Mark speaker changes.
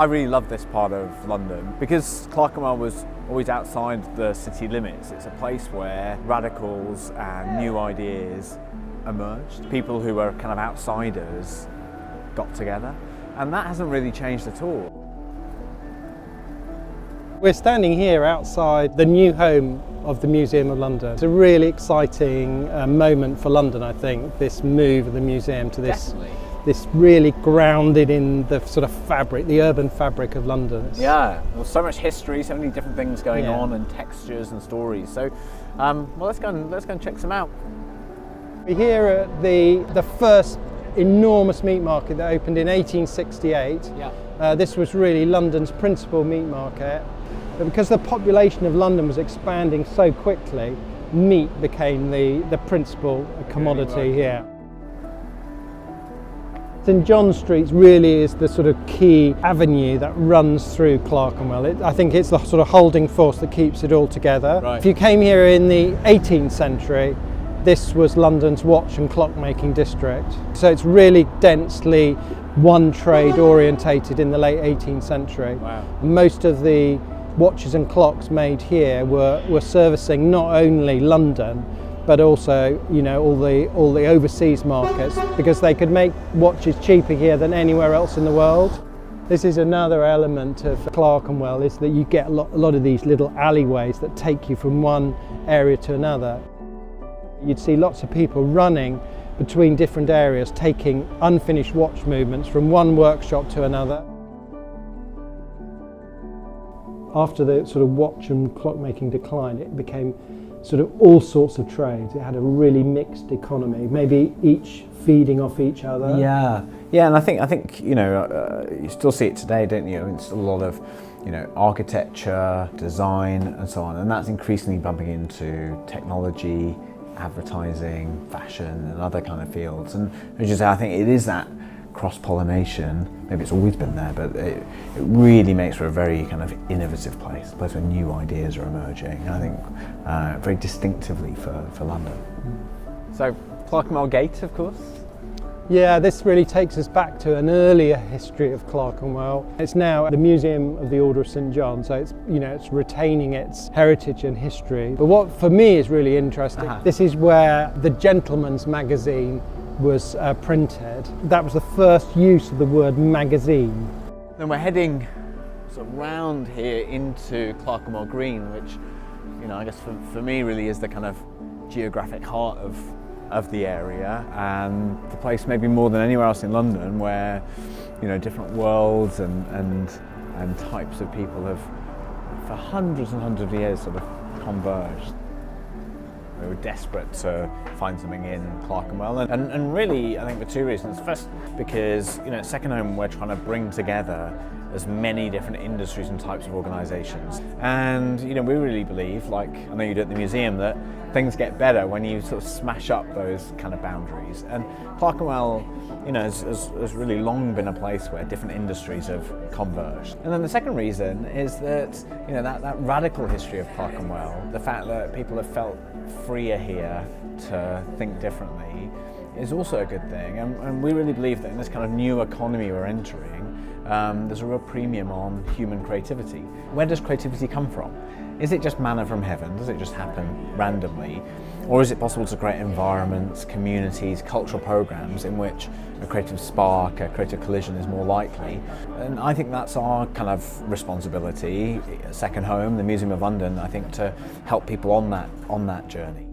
Speaker 1: I really love this part of London because Clerkenwell was always outside the city limits. It's a place where radicals and new ideas emerged. People who were kind of outsiders got together, and that hasn't really changed at all.
Speaker 2: We're standing here outside the new home of the Museum of London. It's a really exciting moment for London, I think, this move of the museum to this really grounded in the sort of fabric, the urban fabric of London.
Speaker 1: Yeah, there's so much history, so many different things going on, and textures and stories. So, well, let's go and check some out.
Speaker 2: We're here at the first enormous meat market that opened in 1868.
Speaker 1: Yeah.
Speaker 2: This was really London's principal meat market. But because the population of London was expanding so quickly, meat became the principal commodity here. St John Street really is the sort of key avenue that runs through Clerkenwell. I think it's the sort of holding force that keeps it all together.
Speaker 1: Right.
Speaker 2: If you came here in the 18th century, this was London's watch and clockmaking district. So it's really densely one trade orientated in the late 18th century.
Speaker 1: Wow.
Speaker 2: Most of the watches and clocks made here were servicing not only London, but also, you know, all the overseas markets, because they could make watches cheaper here than anywhere else in the world. This is another element of Clerkenwell, is that you get a lot of these little alleyways that take you from one area to another. You'd see lots of people running between different areas, taking unfinished watch movements from one workshop to another. After the sort of watch and clockmaking declined, it became sort of all sorts of trades. It had a really mixed economy, maybe each feeding off each other.
Speaker 1: Yeah, and I think you know, you still see it today, don't you? I mean, it's still a lot of, you know, architecture, design, and so on, and that's increasingly bumping into technology, advertising, fashion, and other kind of fields. And as you say, I think it is that cross-pollination. Maybe it's always been there, but it really makes for a very kind of innovative place, a place where new ideas are emerging, and I think very distinctively for London. So Clerkenwell Gate, of course.
Speaker 2: Yeah, this really takes us back to an earlier history of Clerkenwell. It's now the Museum of the Order of St John, so it's, you know, it's retaining its heritage and history. But what for me is really interesting, this is where the Gentleman's magazine was printed. That was the first use of the word magazine.
Speaker 1: Then we're heading sort of round here into Clerkenwell Green, which, you know, I guess for me really is the kind of geographic heart of the area, and the place maybe more than anywhere else in London where, you know, different worlds and types of people have for hundreds and hundreds of years sort of converged. We were desperate to find something in Clerkenwell, and really I think for two reasons. First, because, you know, at Second Home we're trying to bring together as many different industries and types of organisations, and, you know, we really believe, like I know you do at the museum, that things get better when you sort of smash up those kind of boundaries. And Clerkenwell, you know, has really long been a place where different industries have converged. And then the second reason is that, you know, that radical history of Clerkenwell, the fact that people have felt freer here to think differently, is also a good thing. And we really believe that in this kind of new economy we're entering, there's a real premium on human creativity. Where does creativity come from? Is it just manna from heaven? Does it just happen randomly? Or is it possible to create environments, communities, cultural programs in which a creative spark, a creative collision is more likely? And I think that's our kind of responsibility, Second Home, the Museum of London, I think, to help people on that journey.